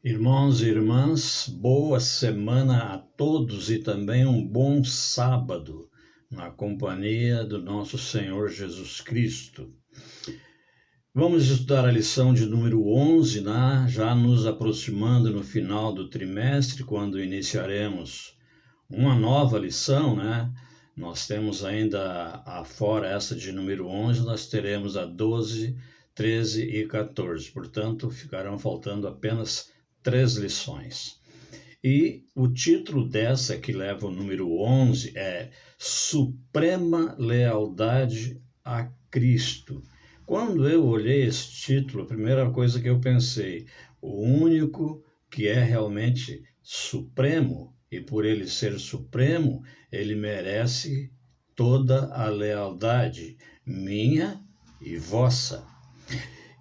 Irmãos e irmãs, boa semana a todos e também um bom sábado na companhia do nosso Senhor Jesus Cristo. Vamos estudar a lição de número 11, né? Já nos aproximando no final do trimestre, quando iniciaremos uma nova lição, né? Nós temos ainda, fora essa de número 11, nós teremos a 12, 13 e 14. Portanto, ficarão faltando apenas 3 lições. E o título dessa, que leva o número 11, é Suprema Lealdade a Cristo. Quando eu olhei esse título, a primeira coisa que eu pensei, o único que é realmente supremo, e por ele ser supremo, ele merece toda a lealdade minha e vossa.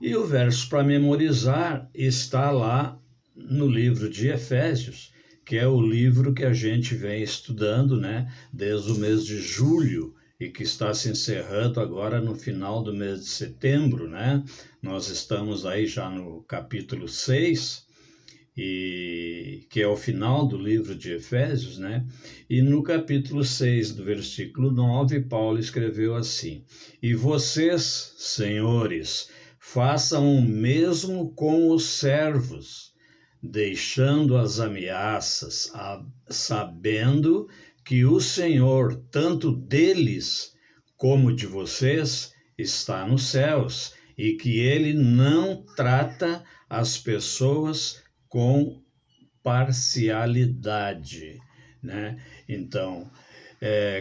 E o verso para memorizar está lá no livro de Efésios, que é o livro que a gente vem estudando, né, desde o mês de julho e que está se encerrando agora no final do mês de setembro, né? Nós estamos aí já no capítulo 6, e que é o final do livro de Efésios, né? E no capítulo 6, do versículo 9, Paulo escreveu assim: E vocês, senhores, façam o mesmo com os servos, deixando as ameaças, sabendo que o Senhor, tanto deles como de vocês, está nos céus, e que ele não trata as pessoas com parcialidade, né? Então,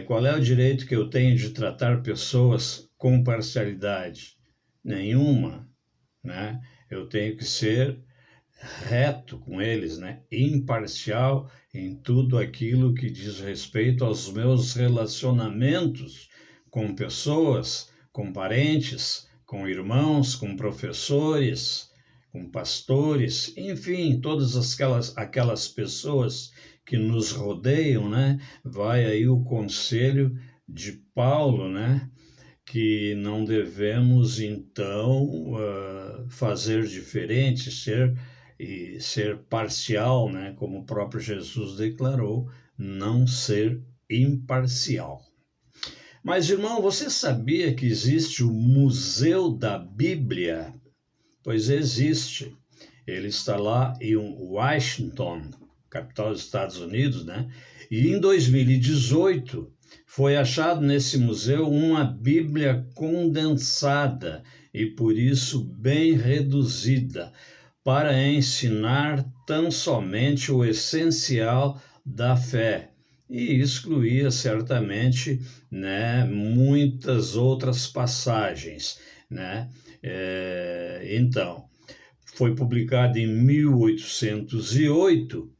qual é o direito que eu tenho de tratar pessoas com parcialidade? Nenhuma, né? Eu tenho que ser reto com eles, né? Imparcial em tudo aquilo que diz respeito aos meus relacionamentos com pessoas, com parentes, com irmãos, com professores, com pastores, enfim, todas aquelas pessoas que nos rodeiam, né? Vai aí o conselho de Paulo, né? Que não devemos, então, fazer diferente, ser parcial, né? Como o próprio Jesus declarou, não ser imparcial. Mas, irmão, você sabia que existe o Museu da Bíblia? Pois existe. Ele está lá em Washington, capital dos Estados Unidos, né? E em 2018 foi achado nesse museu uma Bíblia condensada e por isso bem reduzida, para ensinar tão somente o essencial da fé e excluía certamente, né, muitas outras passagens, né? Então, foi publicado em 1808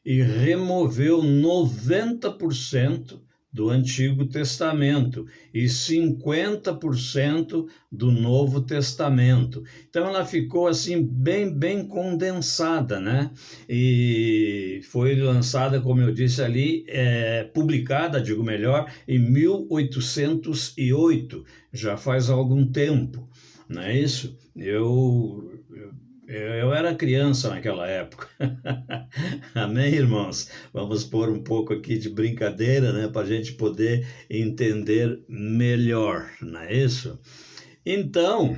e removeu 90% do Antigo Testamento e 50% do Novo Testamento. Então ela ficou assim bem condensada, né? E foi lançada, como eu disse ali, publicada, digo melhor, em 1808, já faz algum tempo, não é isso? Eu era criança naquela época. Amém, irmãos? Vamos pôr um pouco aqui de brincadeira, né, para a gente poder entender melhor, não é isso? Então,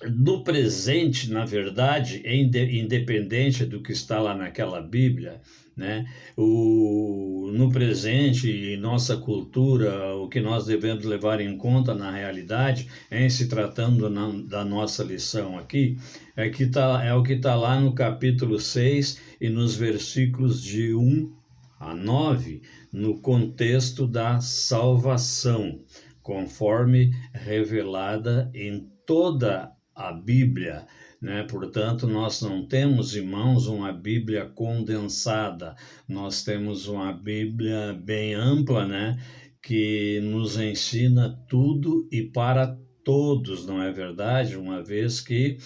no presente, na verdade, independente do que está lá naquela Bíblia, né? No presente, em nossa cultura, o que nós devemos levar em conta na realidade, em se tratando da nossa lição aqui, é o que está lá no capítulo 6 e nos versículos de 1 a 9, no contexto da salvação, conforme revelada em toda a Bíblia, né? Portanto, nós não temos, irmãos, uma Bíblia condensada, nós temos uma Bíblia bem ampla, né? Que nos ensina tudo e para todos, não é verdade? Uma vez que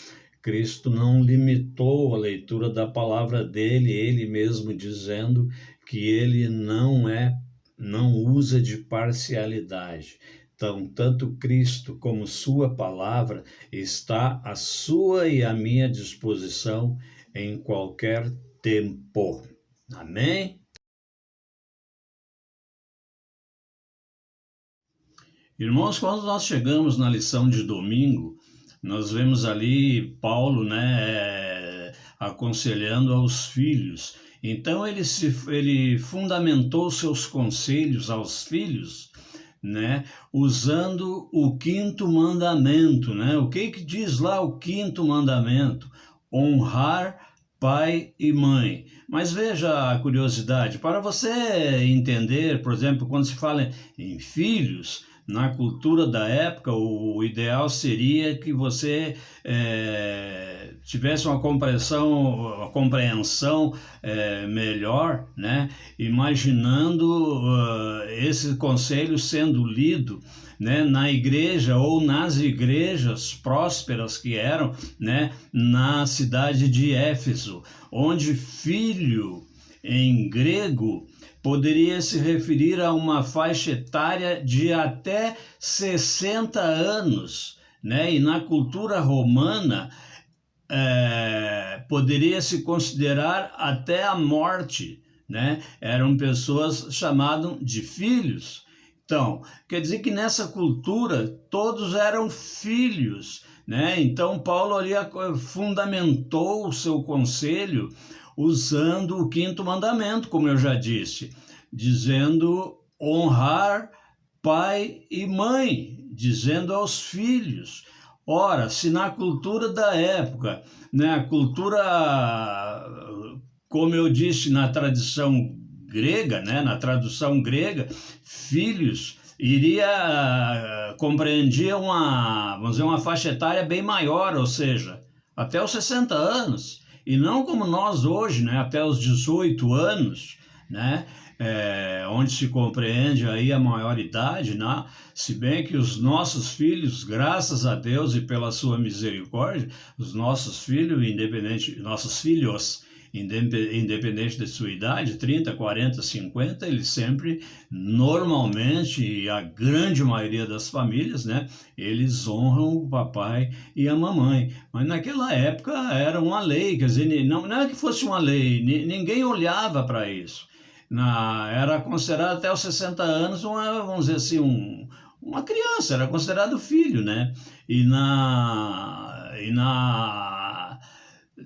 Cristo não limitou a leitura da palavra dele, ele mesmo dizendo que ele não usa de parcialidade. Então, tanto Cristo como sua palavra está à sua e à minha disposição em qualquer tempo. Amém? Irmãos, quando nós chegamos na lição de domingo, nós vemos ali Paulo, aconselhando aos filhos. Então ele fundamentou seus conselhos aos filhos, né, usando o quinto mandamento, né? O que diz lá o quinto mandamento? Honrar pai e mãe. Mas veja a curiosidade, para você entender, por exemplo, quando se fala em filhos, na cultura da época, o ideal seria que você tivesse uma compreensão melhor, né? Imaginando esse conselho sendo lido, né, na igreja ou nas igrejas prósperas que eram, né, na cidade de Éfeso, onde filho em grego poderia se referir a uma faixa etária de até 60 anos, né? E na cultura romana poderia se considerar até a morte, né? Eram pessoas chamadas de filhos. Então, quer dizer que nessa cultura todos eram filhos, né? Então Paulo ali fundamentou o seu conselho usando o quinto mandamento, como eu já disse, dizendo honrar pai e mãe, dizendo aos filhos. Ora, se na cultura da época, né, a cultura, como eu disse, na tradição grega, né, na tradução grega, filhos compreendia vamos dizer, uma faixa etária bem maior, ou seja, até os 60 anos, e não como nós hoje, né, até os 18 anos, né, onde se compreende aí a maioridade, né? Se bem que os nossos filhos, graças a Deus e pela sua misericórdia, os nossos filhos, independente da sua idade, 30, 40, 50, eles sempre, normalmente, e a grande maioria das famílias, né, eles honram o papai e a mamãe. Mas naquela época era uma lei, quer dizer, não é que fosse uma lei, ninguém olhava para isso. Era considerado até os 60 anos, vamos dizer assim, uma criança, era considerado filho, né?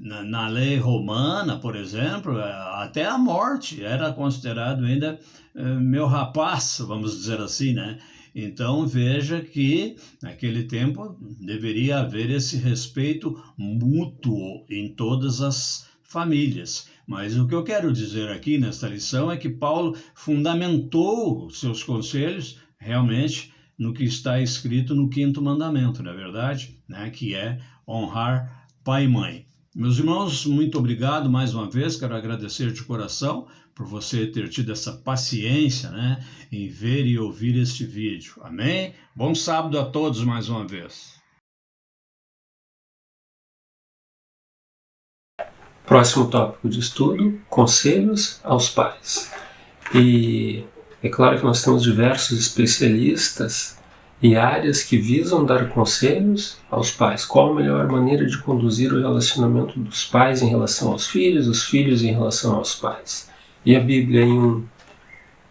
Na lei romana, por exemplo, até a morte era considerado ainda meu rapaz, vamos dizer assim, né? Então veja que naquele tempo deveria haver esse respeito mútuo em todas as famílias. Mas o que eu quero dizer aqui nesta lição é que Paulo fundamentou seus conselhos realmente no que está escrito no quinto mandamento, não é verdade? Né? Que é honrar pai e mãe. Meus irmãos, muito obrigado mais uma vez, quero agradecer de coração por você ter tido essa paciência, né, em ver e ouvir este vídeo. Amém? Bom sábado a todos mais uma vez. Próximo tópico de estudo, conselhos aos pais. E é claro que nós temos diversos especialistas e áreas que visam dar conselhos aos pais. Qual a melhor maneira de conduzir o relacionamento dos pais em relação aos filhos, os filhos em relação aos pais. E a Bíblia, em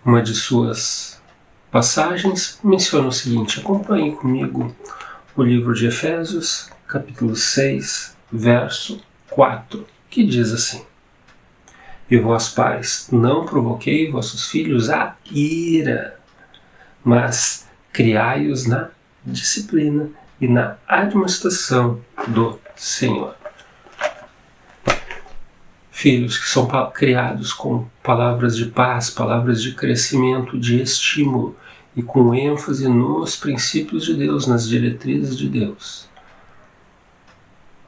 uma de suas passagens, menciona o seguinte: acompanhe comigo o livro de Efésios, capítulo 6, verso 4, que diz assim: e vós, pais, não provoquei vossos filhos à ira, mas criai-os na disciplina e na admoestação do Senhor. Filhos que são criados com palavras de paz, palavras de crescimento, de estímulo e com ênfase nos princípios de Deus, nas diretrizes de Deus.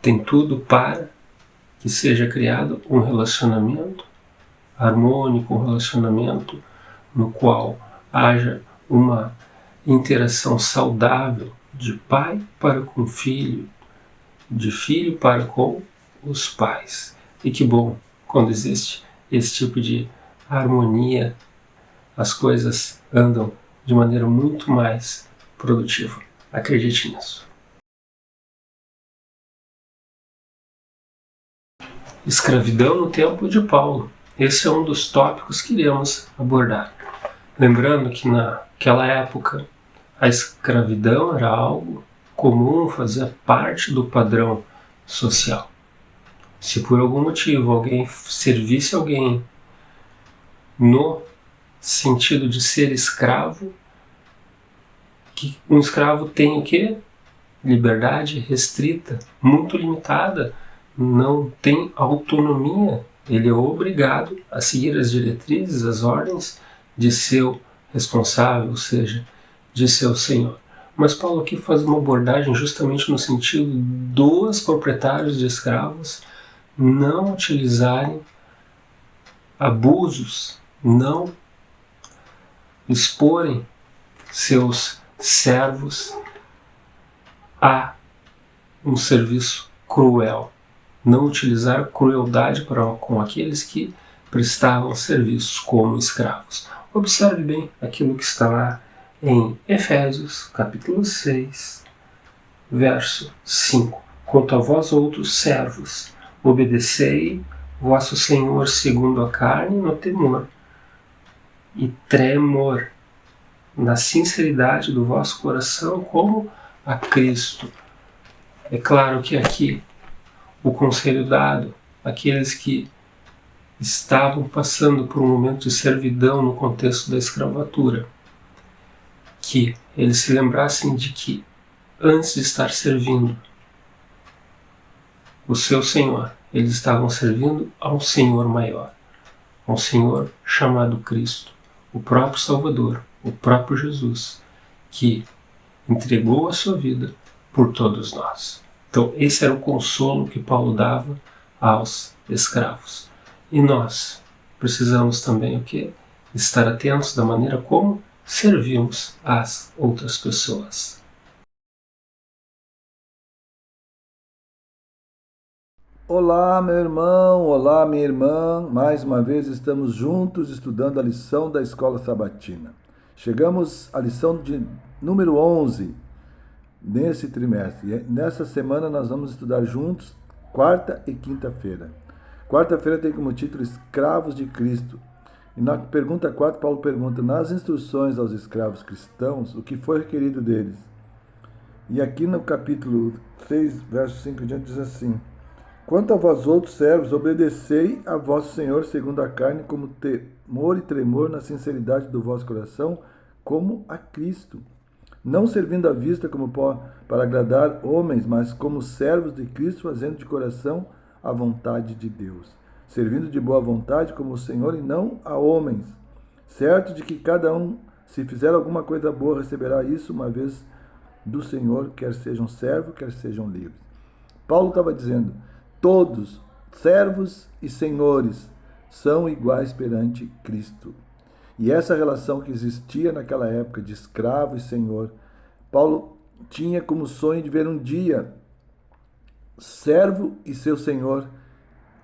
Tem tudo para que seja criado um relacionamento harmônico, um relacionamento no qual haja uma interação saudável de pai para com filho, de filho para com os pais. E que bom quando existe esse tipo de harmonia, as coisas andam de maneira muito mais produtiva. Acredite nisso. escravidão no tempo de Paulo. Esse é um dos tópicos que iremos abordar. Lembrando que naquela época a escravidão era algo comum, fazia parte do padrão social. Se por algum motivo alguém servisse alguém no sentido de ser escravo, que um escravo tem o quê? Liberdade restrita, muito limitada, não tem autonomia. Ele é obrigado a seguir as diretrizes, as ordens de seu responsável, ou seja, de seu senhor. Mas Paulo aqui faz uma abordagem justamente no sentido dos proprietários de escravos não utilizarem abusos, não exporem seus servos a um serviço cruel, não utilizar crueldade com aqueles que prestavam serviços como escravos. Observe bem aquilo que está lá em Efésios, capítulo 6, verso 5. Quanto a vós outros servos, obedecei vosso Senhor segundo a carne no temor e tremor, na sinceridade do vosso coração como a Cristo. É claro que aqui o conselho dado àqueles que estavam passando por um momento de servidão no contexto da escravatura, que eles se lembrassem de que antes de estar servindo o seu Senhor, eles estavam servindo a um Senhor maior, a um Senhor chamado Cristo, o próprio Salvador, o próprio Jesus, que entregou a sua vida por todos nós. Então esse era o consolo que Paulo dava aos escravos. E nós precisamos também o quê? Estar atentos da maneira como servimos às outras pessoas. Olá, meu irmão, olá, minha irmã. Mais uma vez estamos juntos estudando a lição da Escola Sabatina. Chegamos à lição de número 11 nesse trimestre. E nessa semana nós vamos estudar juntos quarta e quinta-feira. Quarta-feira tem como título Escravos de Cristo. E na pergunta 4, Paulo pergunta: nas instruções aos escravos cristãos, o que foi requerido deles? E aqui no capítulo 6, verso 5 em diante, diz assim: quanto a vós outros servos, obedecei a vosso Senhor segundo a carne, como temor e tremor na sinceridade do vosso coração, como a Cristo. Não servindo à vista como para agradar homens, mas como servos de Cristo, fazendo de coração a vontade de Deus. Servindo de boa vontade como o Senhor e não a homens. Certo de que cada um, se fizer alguma coisa boa, receberá isso uma vez do Senhor, quer sejam servos, quer sejam livres. Paulo estava dizendo: todos, servos e senhores, são iguais perante Cristo. E essa relação que existia naquela época de escravo e senhor, Paulo tinha como sonho de ver um dia servo e seu senhor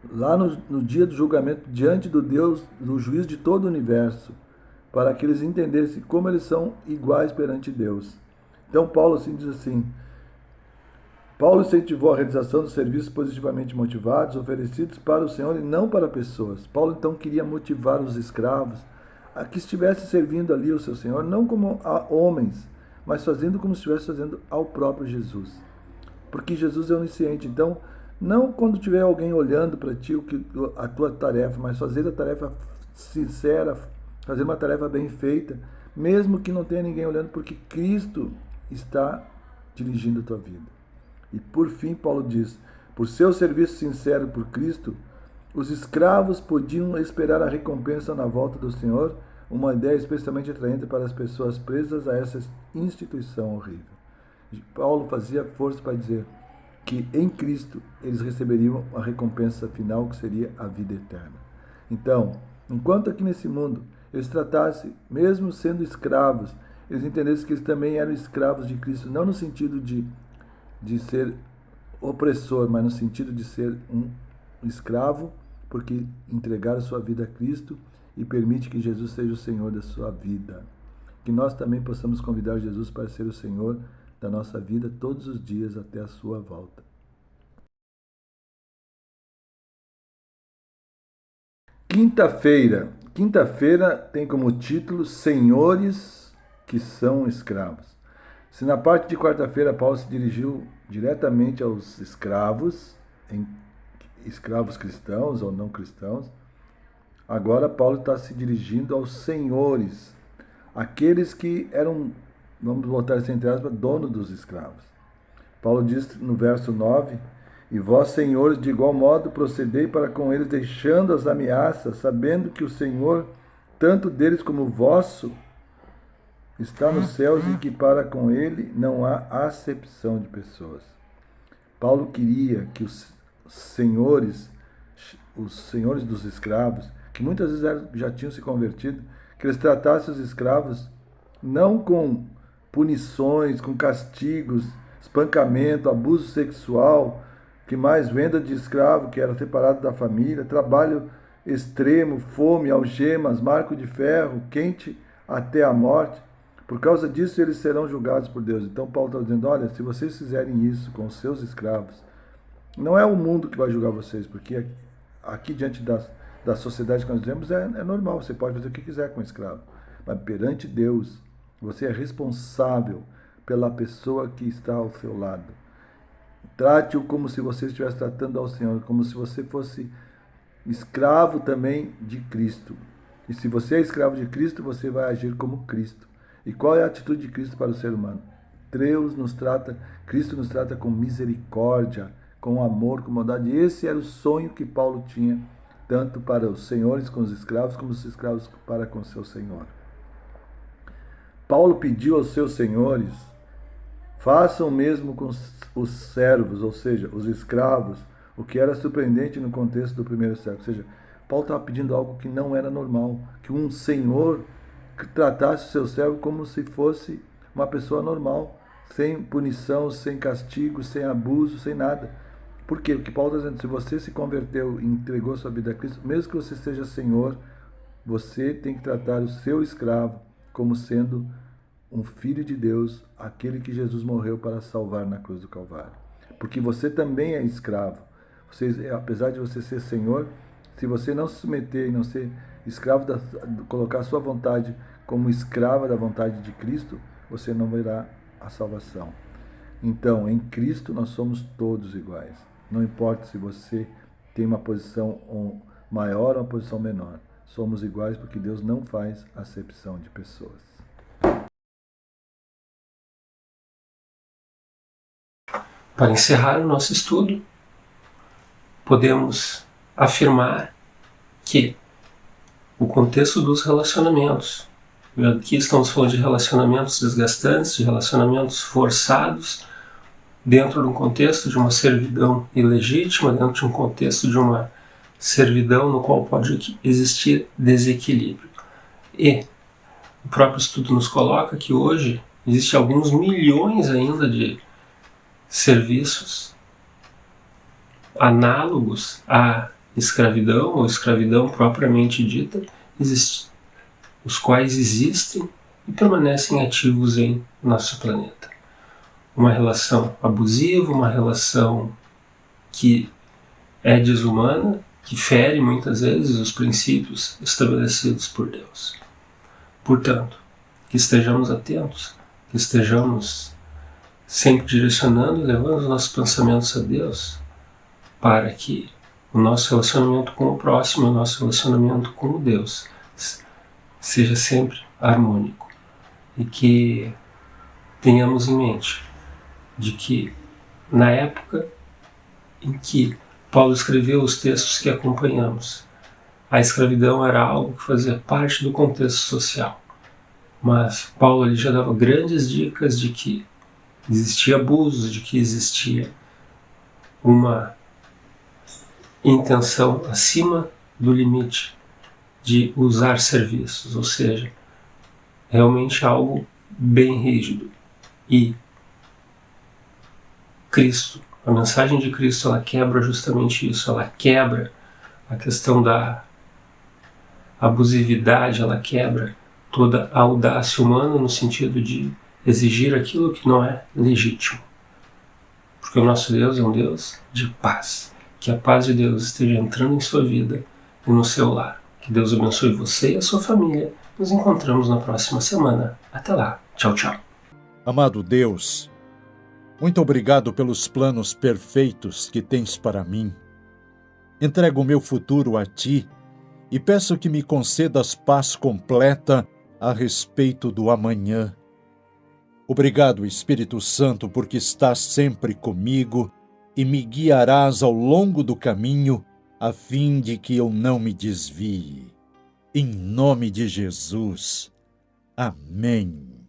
lá no dia do julgamento diante do Deus, do juiz de todo o universo, para que eles entendessem como eles são iguais perante Deus. Então Paulo assim diz assim: Paulo incentivou a realização dos serviços positivamente motivados, oferecidos para o Senhor e não para pessoas. Paulo então queria motivar os escravos a que estivessem servindo ali o seu Senhor, não como a homens, mas fazendo como se estivesse fazendo ao próprio Jesus. Porque Jesus é onisciente. Então, não quando tiver alguém olhando para ti a tua tarefa, mas fazer a tarefa sincera, fazer uma tarefa bem feita, mesmo que não tenha ninguém olhando, porque Cristo está dirigindo a tua vida. E por fim, Paulo diz: por seu serviço sincero por Cristo, os escravos podiam esperar a recompensa na volta do Senhor, uma ideia especialmente atraente para as pessoas presas a essa instituição horrível. Paulo fazia força para dizer que em Cristo eles receberiam a recompensa final, que seria a vida eterna. Então, enquanto aqui nesse mundo eles tratassem, mesmo sendo escravos, eles entendessem que eles também eram escravos de Cristo, não no sentido de ser opressor, mas no sentido de ser um escravo, porque entregaram sua vida a Cristo e permite que Jesus seja o Senhor da sua vida. Que nós também possamos convidar Jesus para ser o Senhor da nossa vida todos os dias até a sua volta. Quinta-feira. Quinta-feira tem como título Senhores que são escravos. Se na parte de quarta-feira Paulo se dirigiu diretamente aos escravos, escravos cristãos ou não cristãos, agora Paulo está se dirigindo aos senhores, aqueles que eram, vamos botar assim entre aspas, dono dos escravos. Paulo diz no verso 9: e vós, senhores, de igual modo procedei para com eles, deixando as ameaças, sabendo que o Senhor, tanto deles como vosso, está nos céus e que para com ele não há acepção de pessoas. Paulo queria que os senhores dos escravos, que muitas vezes já tinham se convertido, que eles tratassem os escravos não com punições, com castigos, espancamento, abuso sexual, que mais venda de escravo que era separado da família, trabalho extremo, fome, algemas, marco de ferro, quente até a morte. Por causa disso eles serão julgados por Deus. Então Paulo está dizendo, olha, se vocês fizerem isso com os seus escravos, não é o mundo que vai julgar vocês, porque aqui diante da sociedade que nós vivemos é normal, você pode fazer o que quiser com o escravo. Mas perante Deus, você é responsável pela pessoa que está ao seu lado. Trate-o como se você estivesse tratando ao Senhor, como se você fosse escravo também de Cristo. E se você é escravo de Cristo, você vai agir como Cristo. E qual é a atitude de Cristo para o ser humano? Cristo nos trata com misericórdia, com amor, com bondade. Esse era o sonho que Paulo tinha, tanto para os senhores com os escravos, como os escravos para com seu Senhor. Paulo pediu aos seus senhores, façam o mesmo com os servos, ou seja, os escravos, o que era surpreendente no contexto do primeiro século. Ou seja, Paulo estava pedindo algo que não era normal, que um senhor tratasse o seu servo como se fosse uma pessoa normal, sem punição, sem castigo, sem abuso, sem nada. Por quê? Porque Paulo está dizendo, se você se converteu e entregou sua vida a Cristo, mesmo que você seja senhor, você tem que tratar o seu escravo como sendo um filho de Deus, aquele que Jesus morreu para salvar na cruz do Calvário. Porque você também é escravo. Apesar de você ser senhor, se você não se submeter e não ser escravo, colocar a sua vontade como escrava da vontade de Cristo, você não verá a salvação. Então, em Cristo nós somos todos iguais. Não importa se você tem uma posição maior ou uma posição menor. Somos iguais porque Deus não faz acepção de pessoas. Para encerrar o nosso estudo, podemos afirmar que o contexto dos relacionamentos, e aqui estamos falando de relacionamentos desgastantes, de relacionamentos forçados, dentro de um contexto de uma servidão ilegítima, dentro de um contexto de uma servidão no qual pode existir desequilíbrio. E o próprio estudo nos coloca que hoje existem alguns milhões ainda de serviços análogos à escravidão, ou escravidão propriamente dita, os quais existem e permanecem ativos em nosso planeta. Uma relação abusiva, uma relação que é desumana, que fere muitas vezes os princípios estabelecidos por Deus. Portanto, que estejamos atentos, que estejamos sempre direcionando e levando os nossos pensamentos a Deus, para que o nosso relacionamento com o próximo, o nosso relacionamento com o Deus, seja sempre harmônico. E que tenhamos em mente de que, na época em que Paulo escreveu os textos que acompanhamos, a escravidão era algo que fazia parte do contexto social. Mas Paulo ali já dava grandes dicas de que existia abuso, de que existia uma intenção acima do limite de usar serviços, ou seja, realmente algo bem rígido. E Cristo, a mensagem de Cristo, ela quebra justamente isso, ela quebra a questão da abusividade, ela quebra toda a audácia humana no sentido de exigir aquilo que não é legítimo. Porque o nosso Deus é um Deus de paz. Que a paz de Deus esteja entrando em sua vida e no seu lar. Que Deus abençoe você e a sua família. Nos encontramos na próxima semana. Até lá. Tchau, tchau. Amado Deus, muito obrigado pelos planos perfeitos que tens para mim. Entrego o meu futuro a Ti e peço que me concedas paz completa a respeito do amanhã. Obrigado, Espírito Santo, porque estás sempre comigo e me guiarás ao longo do caminho, a fim de que eu não me desvie. Em nome de Jesus. Amém.